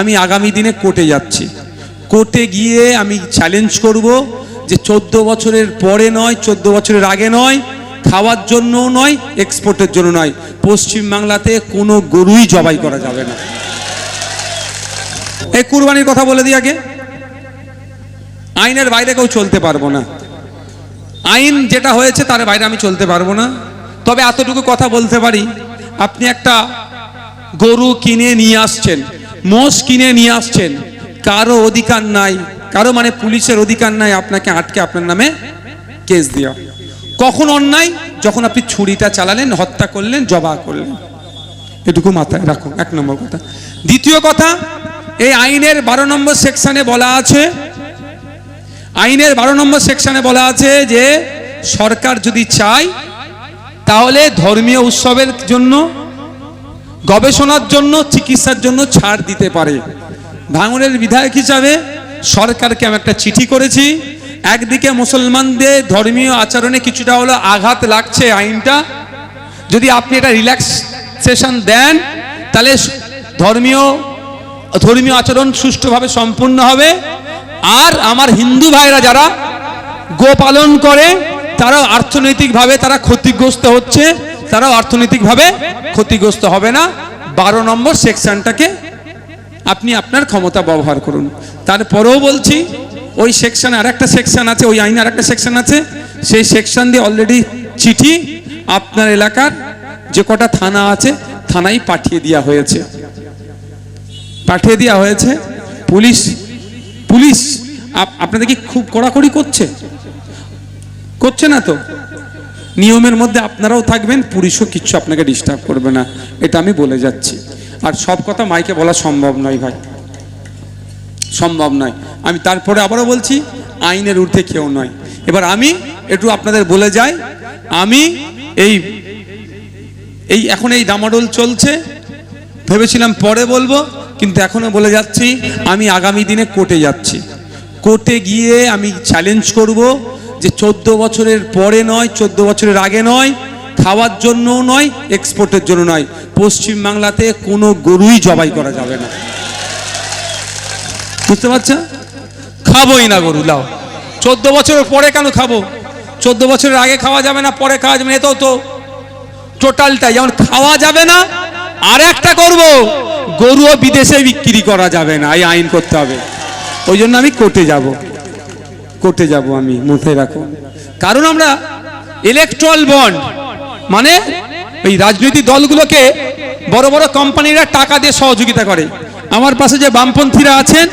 আমি আগামী দিনে কোর্টে যাচ্ছি। কোর্টে গিয়ে আমি চ্যালেঞ্জ করব যে 14 বছরের পরে নয়, 14 বছরের আগে নয়, খাওয়ার জন্যও নয়, এক্সপোর্টের জন্য নয়, পশ্চিমবাংলাতে কোনো গরুই জবাই করা যাবে না। এই কুরবানির কথা বলে দিই আগে, আইনের বাইরে কেউ চলতে পারবো না। আইন যেটা হয়েছে তার বাইরে আমি চলতে পারবো না। তবে এতটুকু কথা বলতে পারি, আপনি একটা গরু কিনে নিয়ে আসছেন, মোষ কিনে নিয়ে আসছেন, কারো অধিকার নাই, কারো মানে পুলিশের অধিকার নাই আপনাকে আটকে আপনার নামে কেস দেওয়া। কখন অন্যায়? যখন আপনি ছুরিটা চালালেন, হত্যা করলেন, জবাই করলেন। এটুকু মাথায় রাখুন, এক নম্বর কথা। দ্বিতীয় কথা, এই আইনের 12 নম্বর সেকশনে বলা আছে, আইনের 12 নম্বর সেকশনে বলা আছে যে সরকার যদি চায় তাহলে ধর্মীয় উৎসবের জন্য, গবেষণার জন্য, চিকিৎসার জন্য ছাড় দিতে পারে। ভাঙড়ের বিধায়ক হিসাবে সরকারকে আমি একটা চিঠি করেছি। একদিকে মুসলমানদের ধর্মীয় আচরণে কিছুটা হলো আঘাত লাগছে আইনটা, যদি আপনি এটা রিল্যাক্সেশন দেন তাহলে ধর্মীয় আচরণ সুষ্ঠুভাবে সম্পূর্ণ হবে। আর আমার হিন্দু ভাইরা যারা গোপালন করে তারাও অর্থনৈতিকভাবে তারা ক্ষতিগ্রস্ত হচ্ছে, তারাও অর্থনৈতিকভাবে ক্ষতিগ্রস্ত হবে না। 12 নম্বর সেকশনটাকে আপনি আপনার ক্ষমতা ব্যবহার করুন। তারপরেও বলছি, ওই সেকশন আর একটা সেকশন আছে, ওই আইনে আর একটা সেকশন আছে, সেই সেকশন দিয়ে অলরেডি চিঠি আপনার এলাকার যে কটা থানা আছে থানায় পাঠিয়ে দেওয়া হয়েছে। পুলিশ আপনাদের কি খুব কড়াকড়ি করছে না তো? নিয়মের মধ্যে আপনারাও থাকবেন, পুলিশও কিচ্ছু আপনাকে ডিস্টার্ব করবে না, এটা আমি বলে যাচ্ছি। আর সব কথা মাইকে বলা সম্ভব নয় ভাই, সম্ভব নয়। আমি তারপরে আবারও বলছি, আইনের ঊর্ধ্বে কেউ নয়। এবার আমি একটু আপনাদের বলে যাই, আমি এখন এই ডামাডোল চলছে, ভেবেছিলাম পরে বলবো, কিন্তু এখনো বলে যাচ্ছি, আমি আগামী দিনে কোর্টে যাচ্ছি। কোর্টে গিয়ে আমি চ্যালেঞ্জ করব যে 14 বছরের পরে নয়, 14 বছরের আগে নয়, খাওয়ার জন্যও নয়, এক্সপোর্টের জন্য নয়, পশ্চিমবাংলাতে কোনো গরুই জবাই করা যাবে না। বুঝতে পারছেন? খাবোই না গরু। লাও 14 বছরের পরে কেন খাবো? 14 বছরের আগে খাওয়া যাবে না, পরে খাওয়া যাবে না, এতো তো টোটালটাই যেমন খাওয়া যাবে না। আর একটা করব, গরুও বিদেশে বিক্রি করা যাবে না, এই আইন করতে হবে। ওই জন্য আমি কোর্টে যাব, আমি মাথায় রাখুন। কারণ আমরা ইলেকট্রাল বন্ড মানে এই রাজনৈতিক দলগুলোকে বড় বড় কোম্পানিরা টাকা দিয়ে সহযোগিতা করে। আমার পাশে যে বামপন্থীরা আছেন,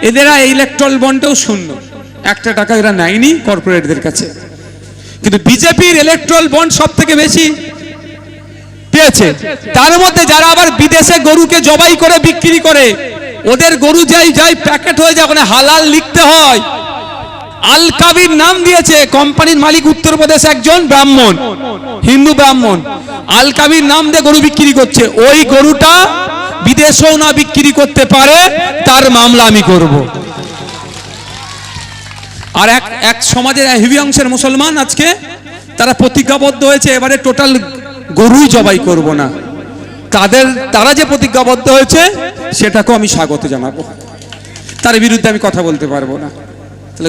এদেরা এই ইলেকট্রাল বন্ডেও শূন্য, একটা টাকা এরা নেয়নি কর্পোরেটদের কাছে। কিন্তু বিজেপির ইলেকট্রাল বন্ড সব থেকে বেশি পেয়েছে। তার মধ্যে যারা আবার বিদেশে গরুকে জবাই করে বিক্রি করে, ওদের গরু যাই প্যাকেট হয়ে যায়, ওখানে হালাল লিখতে হয়। আল কাবির নাম দিয়েছে, কোম্পানির মালিক উত্তরপ্রদেশ একজন ব্রাহ্মণ, হিন্দু ব্রাহ্মণ। আল কাবির নাম দিয়ে গরু বিক্রি করছে, ওই গরুটা বিদেশেও না বিক্রি করতে পারে, তার মামলা আমি করব। আর এক সমাজের হেভি অংশের মুসলমান আজকে তারা প্রতিজ্ঞাবদ্ধ হয়েছে, এবারে টোটাল গরুই জবাই করব না। তারা যে প্রতিজ্ঞাবদ্ধ হয়েছে সেটাকেও আমি স্বাগত জানাবো, তার বিরুদ্ধে আমি কথা বলতে পারবো না।